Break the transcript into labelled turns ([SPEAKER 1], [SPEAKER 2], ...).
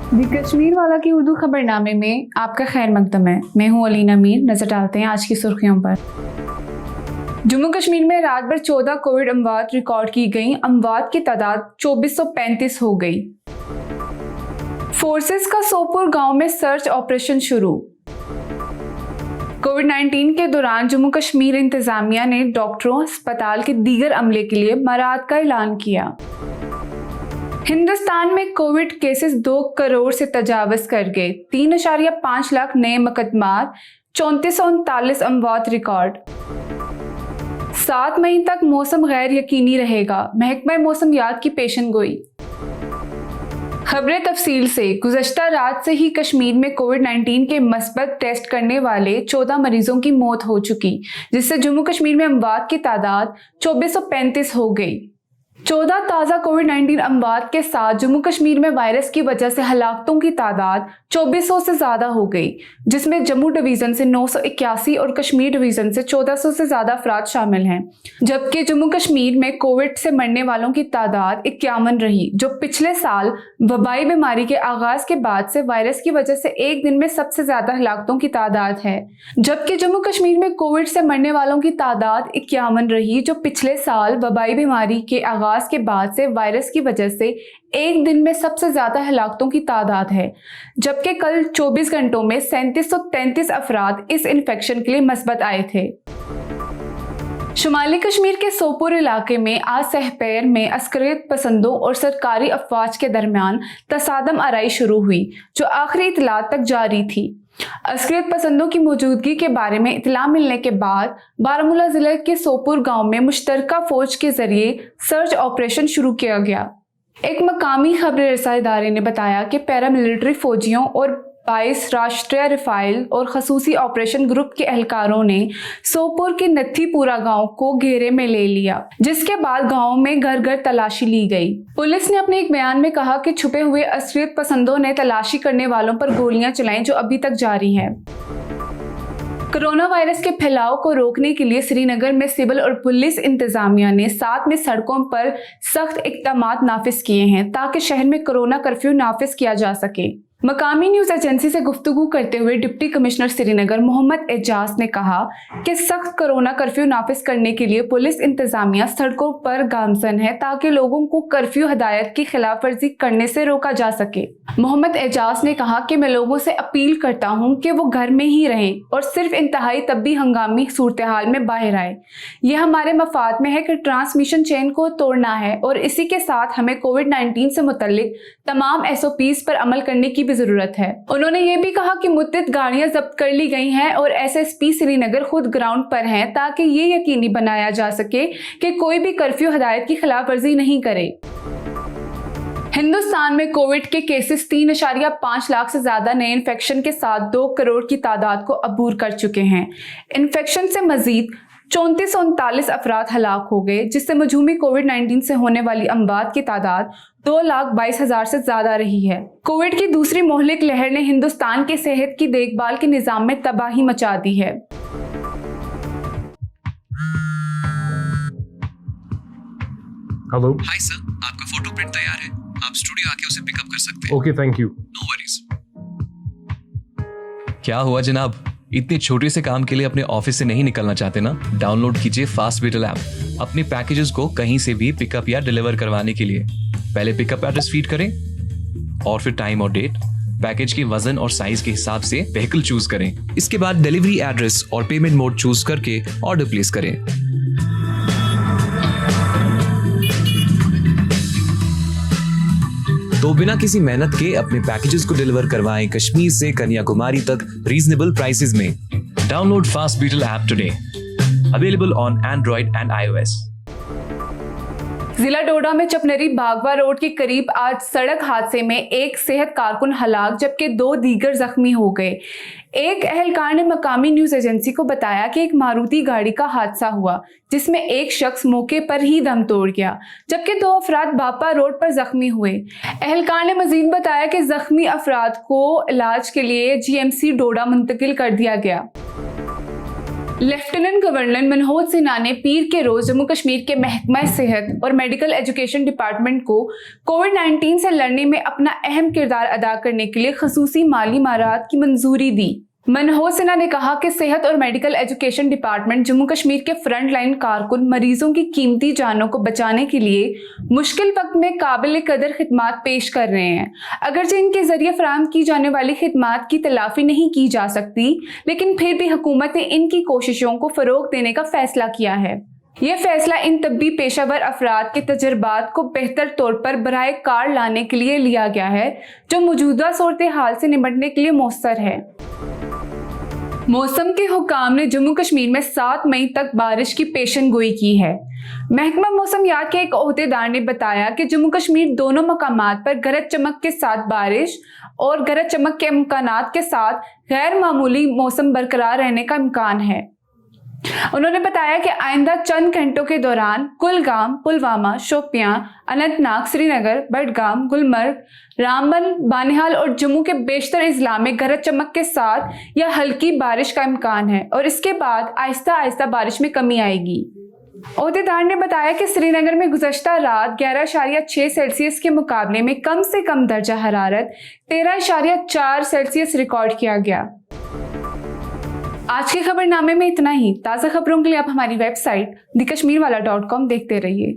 [SPEAKER 1] दी कश्मीर वाला की उर्दू खबरनामे में आपका खैर मकदम है। मैं हूं अलीना मीर। नजर डालते हैं आज की सुर्खियों पर। जम्मू कश्मीर में रात भर 14 कोविड अमवात रिकॉर्ड की गई। अमवात की तादाद 2435 हो गई। फोर्सेस का सोपुर गांव में सर्च ऑपरेशन शुरू। कोविड-19 के दौरान जम्मू कश्मीर इंतजामिया ने डॉक्टरों, अस्पताल के दीगर अमले के लिए मराद का ऐलान किया। हिंदुस्तान में कोविड केसेस 2 करोड़ से तजावज कर गए। 3.5 लाख नए मुकदमात, 3439 अमवात रिकॉर्ड। 7 मई तक मौसम गैर यकीनी रहेगा, महकमा मौसमियात की पेशनगोई। खबरें तफसील से। गुज़श्ता रात से ही कश्मीर में कोविड-19 के मस्बत टेस्ट करने वाले 14 मरीजों की मौत हो चुकी, जिससे जम्मू कश्मीर में अमवात की तादाद 2435 हो गई। 14 ताज़ा कोविड-19 अमवात के साथ जम्मू कश्मीर में वायरस की वजह से हलाकतों की तादाद 2400 से ज़्यादा हो गई, जिसमें जम्मू डिवीज़न से 981 और कश्मीर डिवीज़न से 1400 से ज़्यादा अफराद शामिल हैं। जबकि जम्मू कश्मीर में कोविड से मरने वालों की तादाद 51 रही, जो पिछले साल वबाई बीमारी के आगाज़ के बाद से वायरस की वजह से एक दिन में सबसे ज़्यादा हलाकतों की तादाद है। जबकि जम्मू कश्मीर में कोविड से मरने वालों की तादाद 51 रही, जो पिछले साल वबाई बीमारी के आगाज़ के बाद से वायरस की वजह से एक दिन में सबसे ज्यादा हलाकतों की तादाद है। जबकि कल 24 घंटों में 3733 अफराद इस इन्फेक्शन के लिए मस्बत आए थे। शुमाली कश्मीर के सोपुर इलाके में आज सहपैर में अस्करियत पसंदों और सरकारी अफवाज के दरमियान तसादम आराई शुरू हुई, जो आखिरी इतलात तक जारी थी। अस्करियत पसंदों की मौजूदगी के बारे में इतला मिलने के बाद बारामूला जिले के सोपुर गांव में मुश्तरका फौज के जरिए सर्च ऑपरेशन शुरू किया गया। एक मकामी खबर रसा इदारे ने बताया कि पैरामिलिट्री फौजियों और 22 राष्ट्रीय रिफाइल और खसूसी ऑपरेशन ग्रुप के एहलकारों ने सोपुर के नथीपुरा गांव को घेरे में ले लिया, जिसके बाद गांव में घर घर तलाशी ली गई। पुलिस ने अपने एक बयान में कहा कि छुपे हुए अस्करियत पसंदों ने तलाशी करने वालों पर गोलियां चलाईं, जो अभी तक जारी है। कोरोना वायरस के फैलाव को रोकने के लिए श्रीनगर में सिविल और पुलिस इंतजामिया ने साथ में सड़कों पर सख्त इक़दामात नाफिज किए हैं, ताकि शहर में कोरोना कर्फ्यू नाफिज किया जा सके। मकामी न्यूज एजेंसी से गुफ्तगू करते हुए डिप्टी कमिश्नर श्रीनगर मोहम्मद एजाज ने कहा कि सख्त कोरोना कर्फ्यू नाफिज करने के लिए पुलिस इंतजामिया सड़कों पर गामजन है, ताकि लोगों को कर्फ्यू हदायत की खिलाफ वर्जी करने से रोका जा सके। मोहम्मद एजाज ने कहा कि मैं लोगों से अपील करता हूं कि वो घर में ही रहें और सिर्फ इंतहाई तब्बी हंगामी सूरत हाल में बाहर आए। यह हमारे मफाद में है कि ट्रांसमिशन चेन को तोड़ना है और इसी के साथ हमें कोविड-19 से मुतल्लिक तमाम SOPs पर अमल करने की भी जरूरत है। उन्होंने ये भी कहा कि मुद्दत गाड़ियां जब्त कर ली गई हैं और SSP श्रीनगर खुद ग्राउंड पर हैं, ताकि ये यकीनी बनाया जा सके कि कोई भी कर्फ्यू हदायत की खिलाफ वर्जी नहीं करे। हिंदुस्तान में कोविड के केसेस 3.5 लाख से ज्यादा नए इन्फेक्शन के साथ 2 करोड़ की तादाद को अबूर कर चुके हैं। इन्फेक्शन से मजीद 3439 अफराद हलाक हो गए, जिससे मजूमी कोविड-19 से होने वाली अमवात की तादाद 2,22,000 से ज्यादा रही है। कोविड की दूसरी मोहलिक लहर ने हिंदुस्तान के सेहत की देखभाल के निजाम में तबाही मचा दी है।
[SPEAKER 2] हेलो।
[SPEAKER 3] हाय सर, आपका फोटो प्रिंट तैयार है, आप स्टूडियो आके उसे पिकअप कर सकते हैं।
[SPEAKER 2] Okay, thank you.
[SPEAKER 3] No worries. क्या हुआ जनाब, इतने छोटे से काम के लिए अपने ऑफिस से नहीं निकलना चाहते ना? डाउनलोड कीजिए फास्ट विटल ऐप अपने पैकेजेस को कहीं से भी पिकअप या डिलीवर करवाने के लिए। पहले पिकअप एड्रेस फीड करें और फिर टाइम और डेट, पैकेज के वजन और साइज के हिसाब से व्हीकल चूज करें। इसके बाद डिलीवरी एड्रेस और पेमेंट मोड चूज करके ऑर्डर प्लेस करें। तो बिना किसी मेहनत के अपने पैकेजेस को डिलीवर करवाएं कश्मीर से कन्याकुमारी तक रीजनेबल प्राइसेस में। Download Fast Beetle app today, available on Android and iOS।
[SPEAKER 1] जिला डोडा में चपनरी बागवा रोड के करीब आज सड़क हादसे में एक सेहत कारकुन हलाक, जबकि 2 दीगर जख्मी हो गए। एक एहलकार ने मकामी न्यूज एजेंसी को बताया कि एक मारुति गाड़ी का हादसा हुआ, जिसमें एक शख्स मौके पर ही दम तोड़ गया, जबकि 2 अफराद बापा रोड पर जख्मी हुए। एहलकार ने मजीद बताया कि जख्मी अफराद को इलाज के लिए GMC डोडा मुंतकिल कर दिया गया। लेफ्टिनेंट गवर्नर मनोज सिन्हा ने पीर के रोज जम्मू कश्मीर के महकमा सेहत और मेडिकल एजुकेशन डिपार्टमेंट को कोविड-19 से लड़ने में अपना अहम किरदार अदा करने के लिए खसूसी माली मारात की मंजूरी दी। मनोज सिन्हा ने कहा कि सेहत और medical education department Jammu Kashmir के फ्रंट लाइन कारकुन मरीजों की कीमती जानों को बचाने के लिए मुश्किल वक्त में काबिल कदर खिदमात पेश कर रहे हैं। अगरचे इनके जरिए फराहम की जाने वाली खिदमात की तलाफी नहीं की जा सकती, लेकिन फिर भी हुकूमत ने इनकी कोशिशों को फरोग देने का फैसला किया है। यह फैसला इन तब्बी पेशावर अफराद के तजर्बात को बेहतर तौर पर बराए कार लाने के लिए लिया गया है, जो मौजूदा सूरत हाल से निपटने के लिए मौसर है। मौसम के हुकाम ने जम्मू कश्मीर में 7 मई तक बारिश की पेशन गोई की है। महकमा मौसमियात के एक ओहदेदार ने बताया कि जम्मू कश्मीर दोनों मकामात पर गरज चमक के साथ बारिश और गरज चमक के इम्कानात के साथ गैर मामूली मौसम बरकरार रहने का इम्कान है। उन्होंने बताया कि आइंदा चंद घंटों के दौरान कुलगाम, पुलवामा, शोपियां, अनंतनाग, श्रीनगर, बडगाम, गुलमर्ग, रामबन, बानिहाल और जम्मू के बेशतर इजला में गरज चमक के साथ या हल्की बारिश का इम्कान है और इसके बाद आहिस्ता आहिस्ता बारिश में कमी आएगी। ओहदेदार ने बताया कि श्रीनगर में गुज़श्ता रात 11.6 सेल्सियस के मुकाबले में कम से कम दर्जा हरारत 13.4 सेल्सियस रिकॉर्ड किया गया। आज के खबरनामे में इतना ही। ताज़ा खबरों के लिए आप हमारी वेबसाइट theKashmirwala.com देखते रहिए।